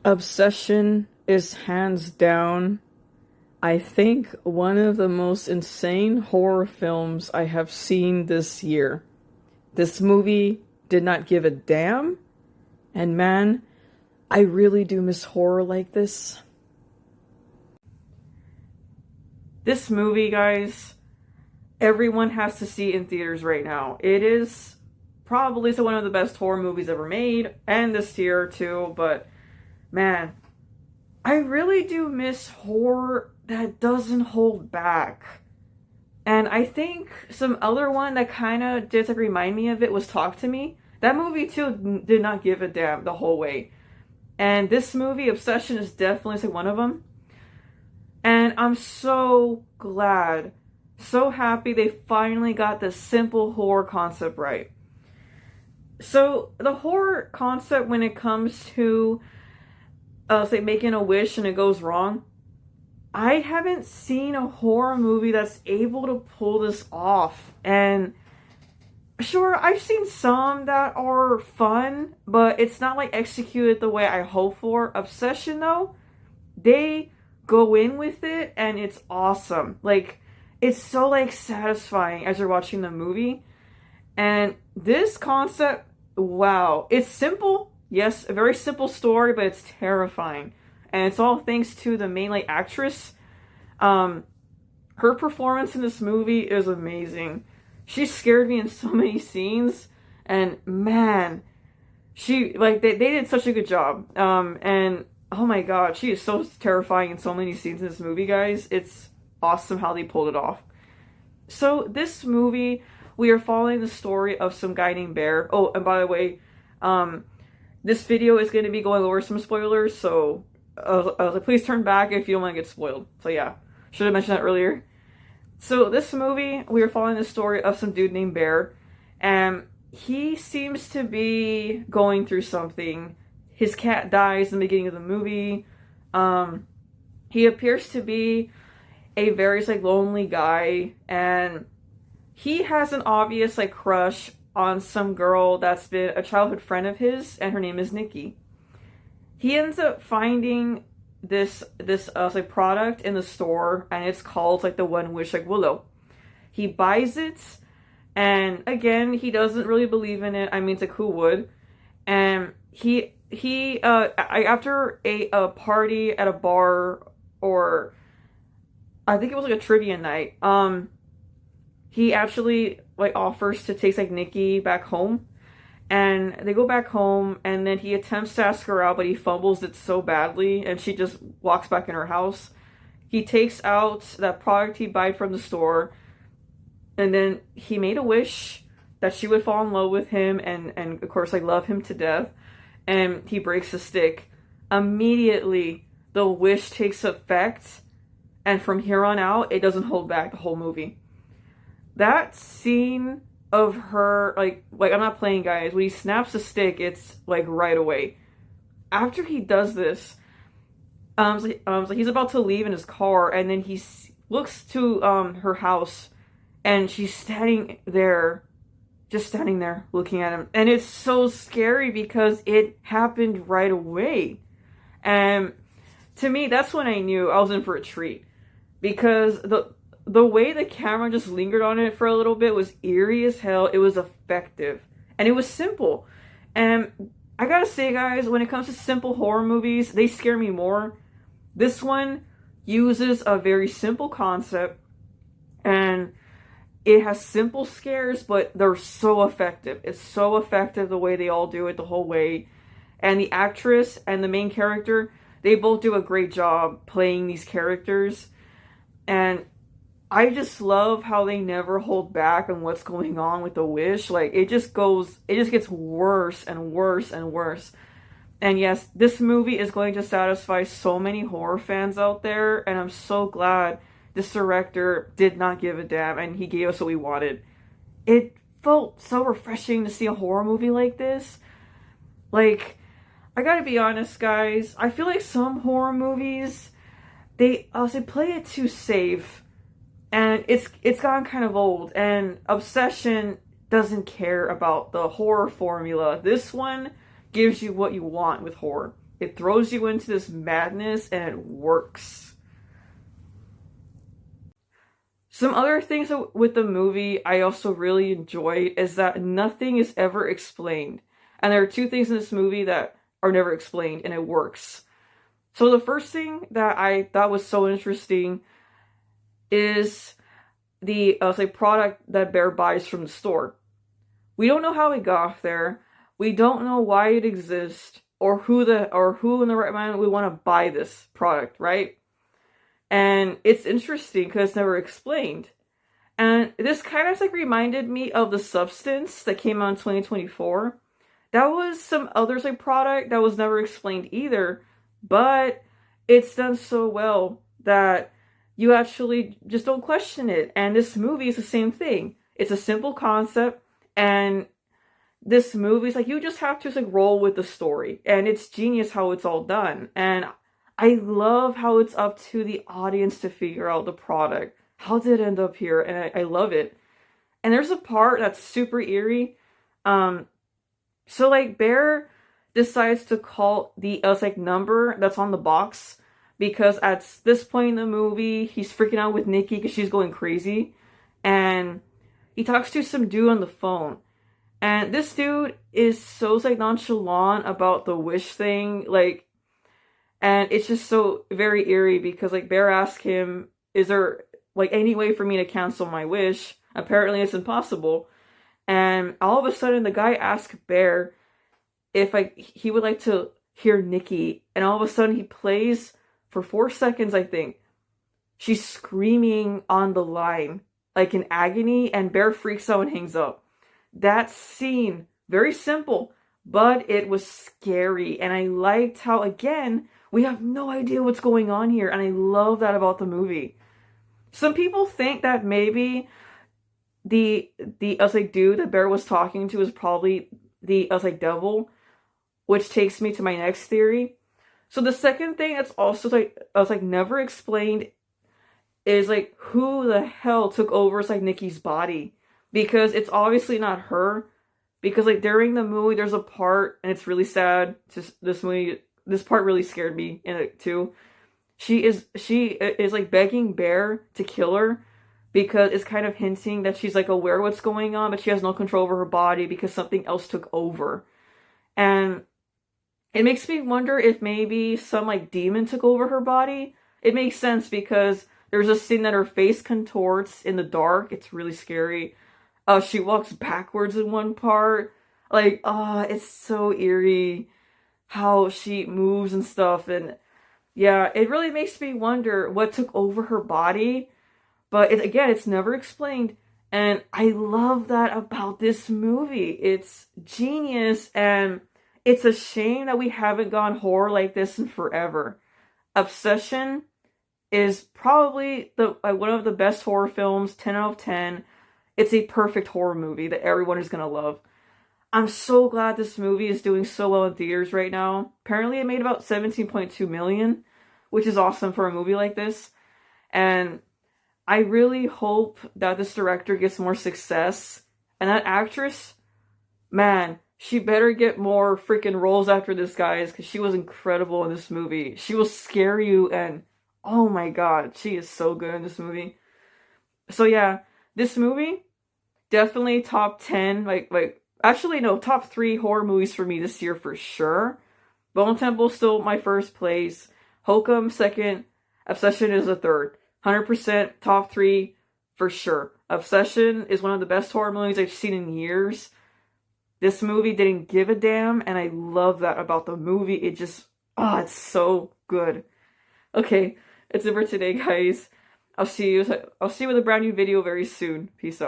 Obsession is hands down, I think, one of the most insane horror films I have seen this year. This movie did not give a damn, and man, I really do miss horror like this. This movie, guys, everyone has to see in theaters right now. It is probably one of the best horror movies ever made, and this year too, but man, I really do miss horror that doesn't hold back. And I think some other one that kind of did like remind me of it was Talk to Me. That movie too did not give a damn the whole way. And this movie, Obsession, is definitely like one of them. And I'm so glad, so happy they finally got the simple horror concept right. So the horror concept when it comes to say making a wish and it goes wrong, I haven't seen a horror movie that's able to pull this off. And sure, I've seen some that are fun, but it's not like executed the way I hope for. Obsession, though, they go in with it and it's awesome. Like, it's so like satisfying as you're watching the movie. And this concept, wow, it's simple. Yes, a very simple story, but it's terrifying. And it's all thanks to the main like actress. Her performance in this movie is amazing. She scared me in so many scenes, and man, she like they did such a good job. And oh my god, she is so terrifying in so many scenes in this movie, guys. It's awesome how they pulled it off. So this movie, we are following the story of some guy named Bear. Oh, and by the way, this video is going to be going over some spoilers, so I was like, please turn back if you don't want to get spoiled. So yeah, should have mentioned that earlier. So this movie, we are following the story of some dude named Bear, and he seems to be going through something. His cat dies in the beginning of the movie. He appears to be a very like lonely guy, and he has an obvious like crush on some girl that's been a childhood friend of his, and her name is Nikki. He ends up finding this like product in the store, and it's called like the One Wish like Willow. He buys it, and again, he doesn't really believe in it. I mean, it's like, who would? And after a party at a bar, or I think it was like a trivia night, he actually like offers to take like Nikki back home. And they go back home, and then he attempts to ask her out, but he fumbles it so badly, and she just walks back in her house. He takes out that product he bought from the store, and then he made a wish that she would fall in love with him, and of course, like, love him to death. And he breaks the stick. Immediately, the wish takes effect, and from here on out, it doesn't hold back the whole movie. That scene of her, like I'm not playing, guys. When he snaps the stick, it's like right away. After he does this, he's about to leave in his car, and then he looks to her house, and she's standing there, just standing there looking at him, and it's so scary because it happened right away. And to me, that's when I knew I was in for a treat, because the way the camera just lingered on it for a little bit was eerie as hell. It was effective. And it was simple. And I gotta say, guys, when it comes to simple horror movies, they scare me more. This one uses a very simple concept, and it has simple scares, but they're so effective. It's so effective the way they all do it the whole way. And the actress and the main character, they both do a great job playing these characters. And I just love how they never hold back on what's going on with the wish. Like, it just gets worse and worse and worse. And yes, this movie is going to satisfy so many horror fans out there, and I'm so glad this director did not give a damn, and he gave us what we wanted. It felt so refreshing to see a horror movie like this. Like, I gotta be honest, guys, I feel like some horror movies, they play it too safe. And it's gotten kind of old, and Obsession doesn't care about the horror formula. This one gives you what you want with horror. It throws you into this madness and it works. Some other things with the movie I also really enjoyed is that nothing is ever explained. And there are two things in this movie that are never explained, and it works. So the first thing that I thought was so interesting is the product that Bear buys from the store. We don't know how it got there. We don't know why it exists, or who in the right mind would want to buy this product, right? And it's interesting because it's never explained. And this kind of like reminded me of The Substance that came out in 2024. That was some other like product that was never explained either, but it's done so well that you actually just don't question it. And this movie is the same thing. It's a simple concept, and this movie is like you just have to like roll with the story, and it's genius how it's all done. And I love how it's up to the audience to figure out the product. How did it end up here? And I love it. And there's a part that's super eerie. So like Bear decides to call the like number that's on the box because at this point in the movie he's freaking out with Nikki because she's going crazy, and he talks to some dude on the phone. And this dude is so like nonchalant about the wish thing, like, and it's just so very eerie because like Bear asks him, is there like any way for me to cancel my wish? Apparently it's impossible. And all of a sudden the guy asks Bear if like he would like to hear Nikki, and all of a sudden he plays for 4 seconds, I think. She's screaming on the line, like in agony, and Bear freaks out and hangs up. That scene, very simple, but it was scary, and I liked how, again, we have no idea what's going on here, and I love that about the movie. Some people think that maybe the like dude that Bear was talking to is probably the like devil, which takes me to my next theory. So the second thing that's also like never explained is like who the hell took over like Nikki's body, because it's obviously not her. Because like during the movie there's a part, and it's really sad. Just this part really scared me in it too. She is like begging Bear to kill her because it's kind of hinting that she's like aware of what's going on, but she has no control over her body because something else took over. And it makes me wonder if maybe some like demon took over her body. It makes sense because there's a scene that her face contorts in the dark. It's really scary. She walks backwards in one part. Like, it's so eerie how she moves and stuff. And yeah, it really makes me wonder what took over her body. But again, it's never explained. And I love that about this movie. It's genius, and it's a shame that we haven't gone horror like this in forever. Obsession is probably one of the best horror films, 10 out of 10. It's a perfect horror movie that everyone is going to love. I'm so glad this movie is doing so well in theaters right now. Apparently it made about 17.2 million, which is awesome for a movie like this. And I really hope that this director gets more success. And that actress, man, she better get more freaking roles after this, guys, because she was incredible in this movie. She will scare you, and oh my god, she is so good in this movie. So yeah, this movie, definitely top 10, actually no, top 3 horror movies for me this year for sure. Bone Temple still my first place, Hokum second, Obsession is the third. 100% top 3 for sure. Obsession is one of the best horror movies I've seen in years. This movie didn't give a damn, and I love that about the movie. It just, it's so good. Okay, that's it for today, guys. I'll see you with a brand new video very soon. Peace out.